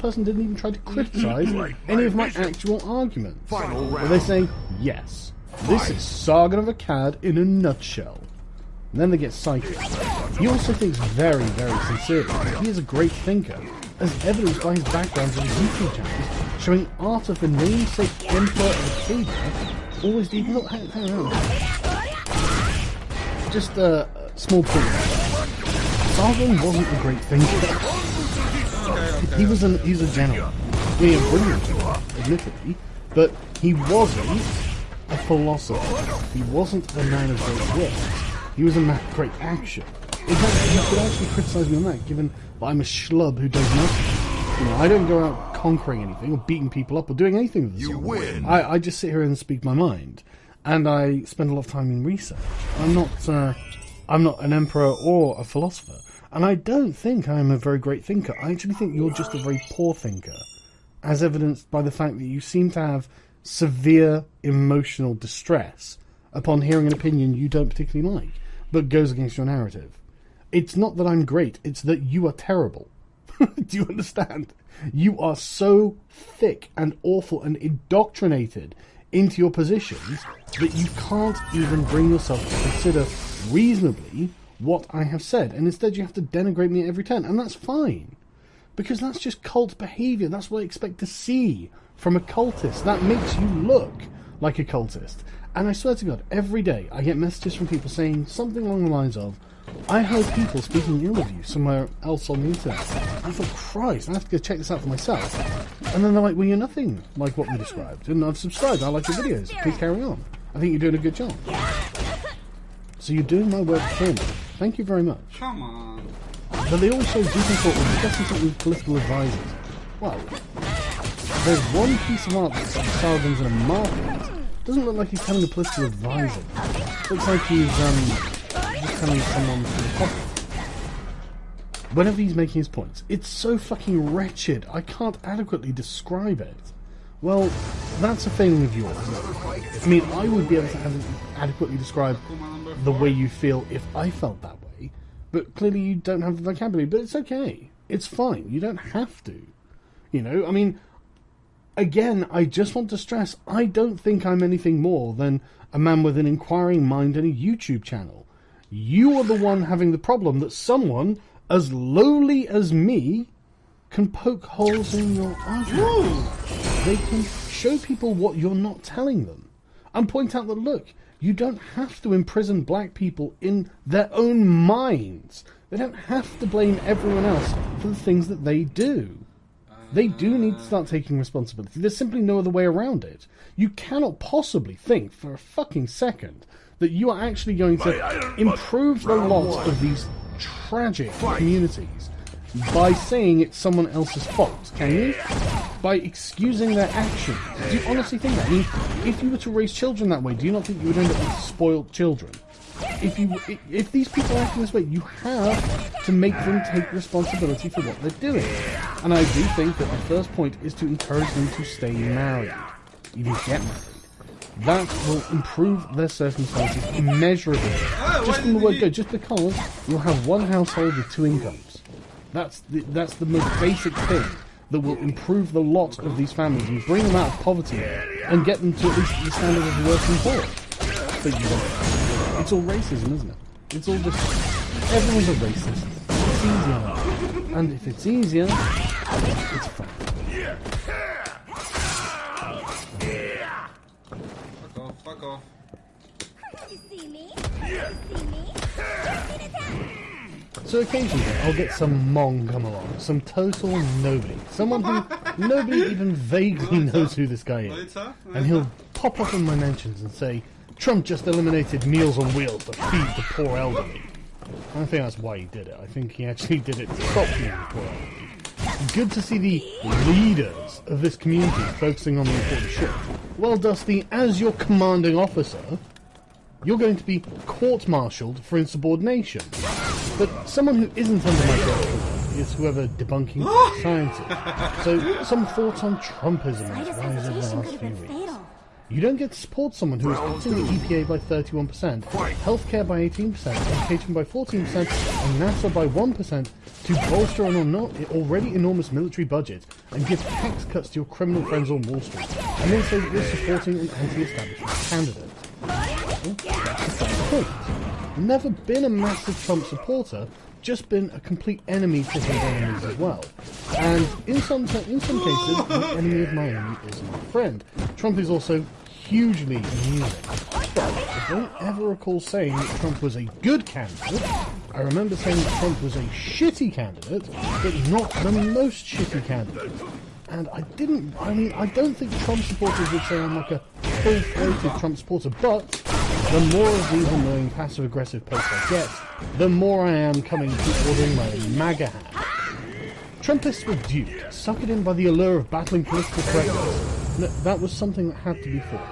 person didn't even try to criticise any of my actual arguments. But they say, yes, this is Saga of Akkad in a nutshell. And then they get psychic. He also thinks very, very sincerely. He is a great thinker, as evidenced by his backgrounds on his YouTube channels, showing art of the namesake Emperor of Akkad. Always deep. Look, hang on. Just a small point. Sargon wasn't a great thinker. He's a general. He was brilliant, admittedly, but he wasn't a philosopher. He wasn't a man of great words. He was a man of great action. In fact, you could actually criticise me on that, given that I'm a schlub who does nothing. You know, I don't go out conquering anything or beating people up or doing anything with this. You win. I just sit here and speak my mind, and I spend a lot of time in research. I'm not an emperor or a philosopher, and I don't think I'm a very great thinker. I actually think you're just a very poor thinker, as evidenced by the fact that you seem to have severe emotional distress upon hearing an opinion you don't particularly like, but goes against your narrative. It's not that I'm great, it's that you are terrible. Do you understand? You are so thick and awful and indoctrinated into your positions that you can't even bring yourself to consider reasonably what I have said, and instead you have to denigrate me at every turn, and that's fine, because that's just cult behaviour. That's what I expect to see from a cultist. That makes you look like a cultist. And I swear to God, every day I get messages from people saying something along the lines of, I heard people speaking ill of you somewhere else on the internet. I thought, Christ, I have to go check this out for myself. And then they're like, well, you're nothing like what we described, and I've subscribed, I like your videos, please carry on. I think you're doing a good job. So you're doing my work for me. Thank you very much. Come on. But they always show deep thought when discussing something with political advisors. Well, there's one piece of art that says Sargon's in a market. Doesn't look like he's telling a political advisor. Looks like he's just telling someone from the public. Whenever he's making his points, it's so fucking wretched, I can't adequately describe it. Well, that's a failing of yours. I mean, I would be able to adequately describe the way you feel if I felt that way, but clearly you don't have the vocabulary, but it's okay. It's fine. You don't have to. You know, I mean, again, I just want to stress, I don't think I'm anything more than a man with an inquiring mind and a YouTube channel. You are the one having the problem that someone as lowly as me can poke holes in your argument. They can show people what you're not telling them and point out that, look, you don't have to imprison black people in their own minds. They don't have to blame everyone else for the things that they do. They do need to start taking responsibility. There's simply no other way around it. You cannot possibly think for a fucking second that you are actually going to improve the lot of these tragic communities by saying it's someone else's fault, can you? By excusing their actions. Do you honestly think that? I mean, if you were to raise children that way, do you not think you would end up with spoiled children? If these people act in this way, you have to make them take responsibility for what they're doing. And I do think that the first point is to encourage them to stay married, even get married. That will improve their circumstances immeasurably. Just from the word go, just because you'll have one household with two incomes. That's the most basic thing that will improve the lot of these families and bring them out of poverty and get them to at least the standard of the working poor. But you don't. It's all racism, isn't it? It's all just... Everyone's a racist. It's easier. And if it's easier, it's fun. Fuck off. You see me? You see me? So occasionally I'll get some Mong come along, some total nobody, someone who nobody even vaguely knows who this guy is, and he'll pop up in my mentions and say, Trump just eliminated Meals on Wheels to feed the poor elderly. I don't think that's why he did it. I think he actually did it to stop feeding the poor elderly. Good to see the leaders of this community focusing on the important shit. Well, Dusty, as your commanding officer, you're going to be court-martialed for insubordination. But someone who isn't under my control is whoever debunking science is. So, some thoughts on Trumpism has rise over the last few weeks. You don't get to support someone who is cutting the EPA by 31%, healthcare by 18%, education by 14%, and NASA by 1%, to bolster an already enormous military budget and give tax cuts to your criminal friends on Wall Street, and then say that you're supporting an anti-establishment candidate. Well, that's a fair point. Never been a massive Trump supporter, just been a complete enemy to his enemies as well. And in some cases, the enemy of my enemy is my friend. Trump is also hugely amusing. But I don't ever recall saying that Trump was a good candidate. I remember saying that Trump was a shitty candidate, but not the most shitty candidate. And I don't think Trump supporters would say I'm like a full-throated Trump supporter, but the more of these annoying passive-aggressive posts I get, the more I am coming to ordering my own MAGA hat. Trumpists were duped, suckered in by the allure of battling political correctness. No, that was something that had to be fought.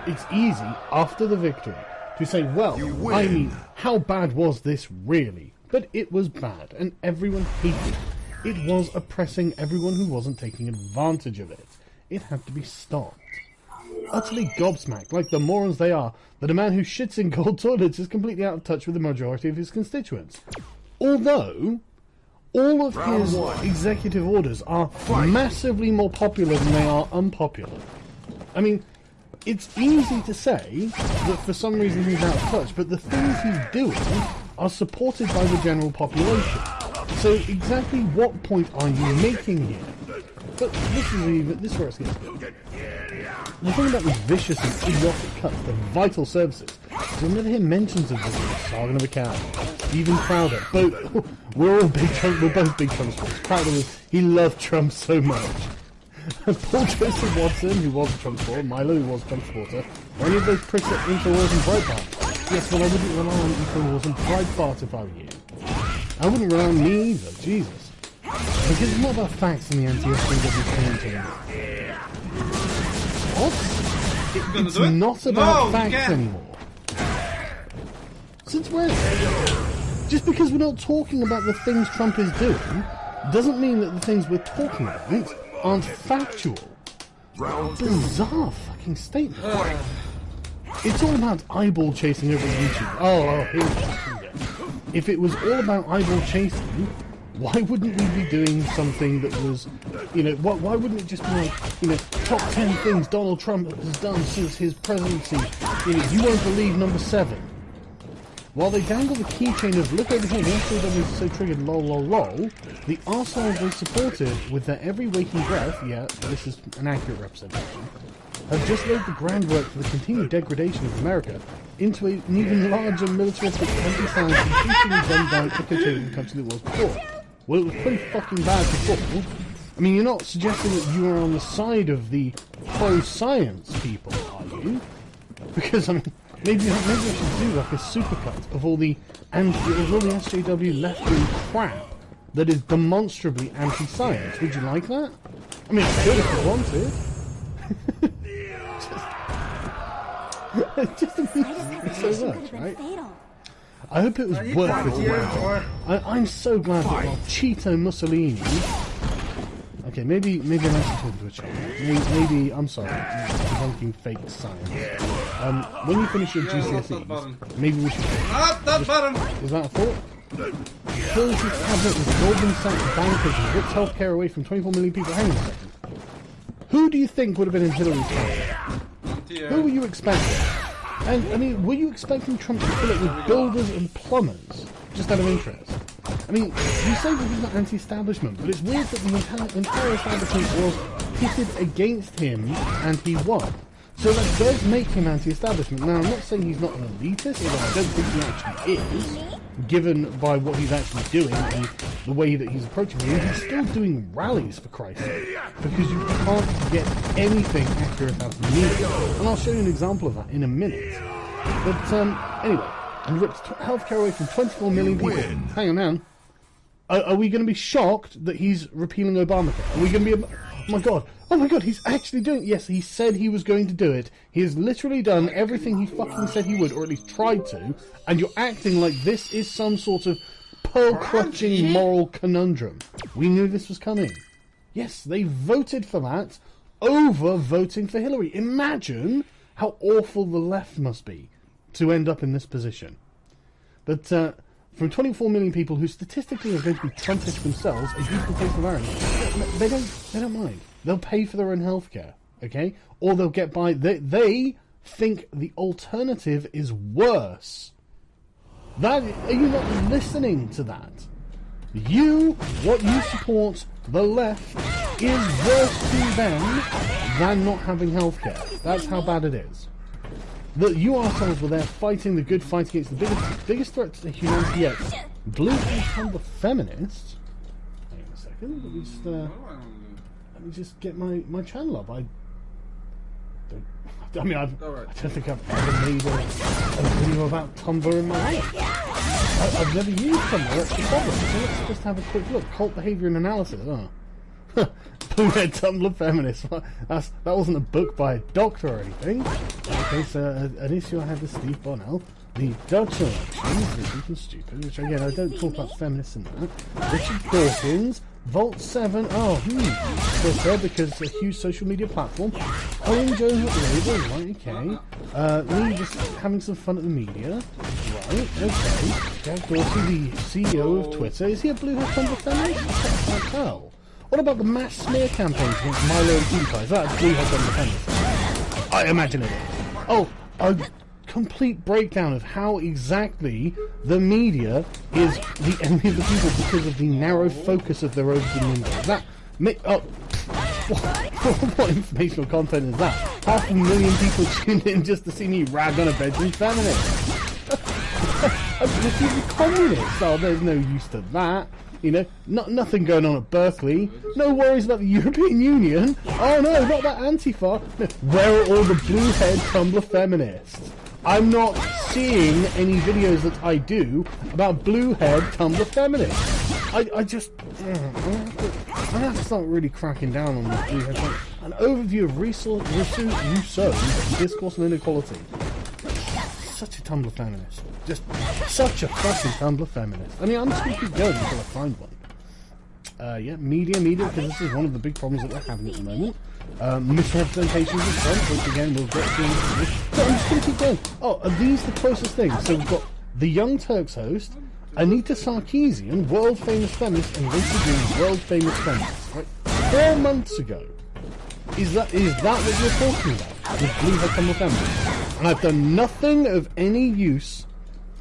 It's easy, after the victory, to say, well, I mean, how bad was this really? But it was bad, and everyone hated it. It was oppressing everyone who wasn't taking advantage of it. It had to be stopped. Utterly gobsmacked, like the morons they are, that a man who shits in gold toilets is completely out of touch with the majority of his constituents. Although, all of his executive orders are massively more popular than they are unpopular. I mean, it's easy to say that for some reason he's out of touch, but the things he's doing are supported by the general population. So exactly what point are you making here? But this is where it gets good. The thing about these vicious and idiotic cuts to vital services, you'll never hear mentions of this in Sargon of Akkad. Even Crowder. We're both big Trump supporters. Crowder he loved Trump so much. Paul Joseph Watson, who was a Trump supporter, Milo, who was a Trump supporter, or any of those pricks at InfoWars and Breitbart. Yes, well, I wouldn't rely on InfoWars and Breitbart if I were you. I wouldn't rely on me either, Jesus. Because it's not about facts in the anti-SJW community anymore. What? It's not about facts anymore. Since when? Just because we're not talking about the things Trump is doing, doesn't mean that the things we're talking about aren't factual. Bizarre fucking statement. It's all about eyeball chasing over YouTube. Here we go. If it was all about eyeball chasing, why wouldn't we be doing something that was, why wouldn't it just be like, top 10 things Donald Trump has done since his presidency? You won't believe number 7. While they dangle the keychain of look over here, the SJW is so triggered, lol lol lol, the arseholes they supported with their every waking breath, yeah, this is an accurate representation, have just laid the groundwork for the continued degradation of America into an even larger militaristic anti-science and increasingly dumbed down eco-chain country than it was before. Well, it was pretty fucking bad before. I mean, you're not suggesting that you are on the side of the pro-science people, are you? Because, I mean, maybe I should do like a supercut of all the SJW left-wing crap that is demonstrably anti-science. Would you like that? I mean, I could if you wanted. just so much, right? I hope it was worth it. I'm so glad that while Cheeto Mussolini... Okay, maybe I'm actually talking to a child. Maybe I'm sorry, debunking fake science. When you finish your GCSEs, maybe we should... that button! Was that a thought? Fills his cabinet with Goldman Sachs bankers and rips healthcare away from 24 million people. Hang on a second. Who do you think would have been in Hillary's cabinet? Who were you expecting? And, I mean, were you expecting Trump to fill it with builders and plumbers? Just out of interest. I mean, you say that he's not anti-establishment, but it's weird that the entire establishment was pitted against him and he won. So that does make him anti-establishment. Now, I'm not saying he's not an elitist, although I don't think he actually is, given by what he's actually doing and the way that he's approaching it. He's still doing rallies, for Christ's sake, because you can't get anything accurate out of the media. And I'll show you an example of that in a minute. But, anyway, and ripped healthcare away from 24 million people. Hang on. Are we going to be shocked that he's repealing Obamacare? Are we going to be... Oh my god, he's actually doing it. Yes, he said he was going to do it. He has literally done everything he fucking said he would, or at least tried to, and you're acting like this is some sort of pearl-clutching moral conundrum. We knew this was coming. Yes, they voted for that over voting for Hillary. Imagine how awful the left must be to end up in this position. But from 24 million people who statistically are going to be Trumpists themselves, a useful place of irony. They don't mind. They'll pay for their own healthcare, okay? Or they'll get by. They think the alternative is worse. Are you not listening to that? What you support, the left, is worse to them than not having healthcare. That's how bad it is. You ourselves were there fighting the good fight against the biggest threat to humanity yet. Blue and the feminists. Hang on a second. Let me just get my channel up. I don't think I've ever made a video about Tumblr in my life. I've never used Tumblr, that's the problem. So let's just have a quick look. Cult behaviour and analysis. Blue-haired Tumblr feminist. That wasn't a book by a doctor or anything. Okay, so an issue I had with Steve Bonnell. The Dutch elections, this is stupid, which again, I don't talk about feminists in that. Richard Dawkins, Vault 7, Twitter, because it's a huge social media platform. Owen Jones at the label, right, okay. Me just having some fun at the media, right, okay. Jack Dorsey, the CEO of Twitter, is he a blue-haired Tumblr feminist? I can't tell. What about the mass smear campaigns against Milo and PewDiePie? Is that a blue-haired Tumblr feminist? I imagine it is. Oh, a complete breakdown of how exactly the media is the enemy of the people because of the narrow focus of their own agenda. What informational content is that? 500,000 people tuned in just to see me rag on a bedroom feminist. This is the communists. Oh, there's no use to that. You know, nothing going on at Berkeley. No worries about the European Union. Oh no, not that Antifa. No, where are all the blue-haired Tumblr feminists? I'm not seeing any videos that I do about blue-haired Tumblr feminists. I have to start really cracking down on this blue-haired feminist. An overview of Rousseau's discourse on inequality. Such a Tumblr feminist. Just such a fucking Tumblr feminist. I mean, I'm just going to keep going until I find one. Yeah, media, because this is one of the big problems that we're having at the moment. Misrepresentations of Trump, which again we'll get to. So I'm just going to keep going. Oh, are these the closest things? So we've got the Young Turks host, Anita Sarkeesian, world famous feminist, and Rachel Green, world famous feminist. Right? 4 months ago. Is that what you're talking about? With blue-haired Tumblr feminists? And I've done nothing of any use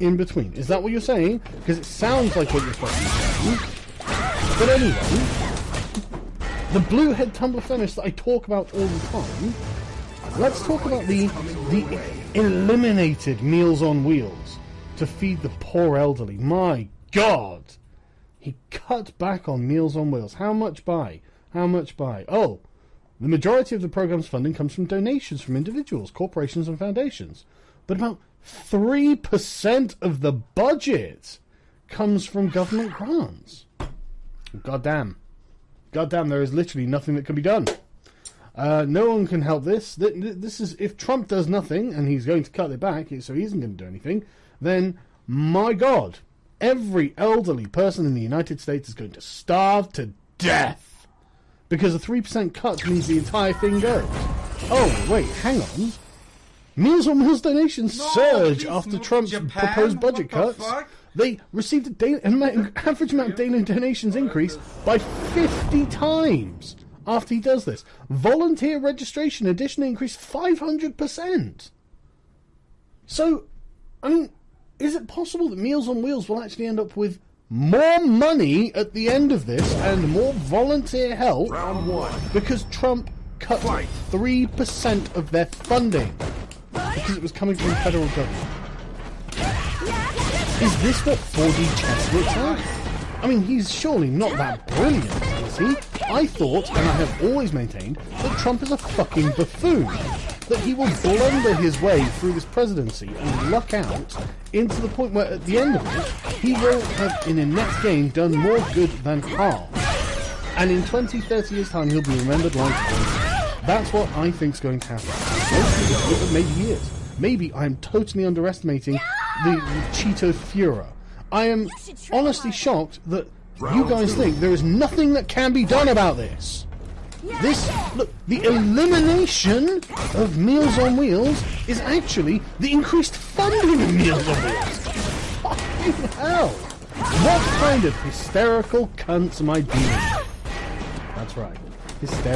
in between. Is that what you're saying? Because it sounds like what you're fucking saying. But anyway, the blue-haired Tumblr feminists that I talk about all the time, let's talk about the eliminated Meals on Wheels to feed the poor elderly. My God! He cut back on Meals on Wheels. How much by? Oh, the majority of the program's funding comes from donations from individuals, corporations and foundations. But about 3% of the budget comes from government grants. Goddamn, there is literally nothing that can be done. No one can help this. This is, if Trump does nothing, and he's going to cut it back, so he isn't going to do anything, then, my God, every elderly person in the United States is going to starve to death. Because a 3% cut means the entire thing goes. Oh, wait, hang on. Meals on Wheels donations surge after Trump's proposed budget cuts. They received an average amount of daily donations increase by 50 times after he does this. Volunteer registration additionally increased 500%. So, I mean, is it possible that Meals on Wheels will actually end up with more money at the end of this and more volunteer help? Round one. Because Trump cut 3% of their funding because it was coming from the federal government. Is this what 4D chess looks like? I mean, he's surely not that brilliant, is he? I thought, and I have always maintained, that Trump is a fucking buffoon. That he will blunder his way through this presidency and luck out into the point where at the end of it, he will have, in a next game, done more good than harm. And in 20, 30 years' time, he'll be remembered like one. That's what I think's going to happen. Maybe he is. Maybe I'm totally underestimating the Cheeto Führer. I am honestly shocked that you guys think there is nothing that can be done about this. Look, the elimination of Meals on Wheels is actually the increased funding of Meals on Wheels. Fucking hell! What kind of hysterical cunts am I dealing with? That's right. Hysterical.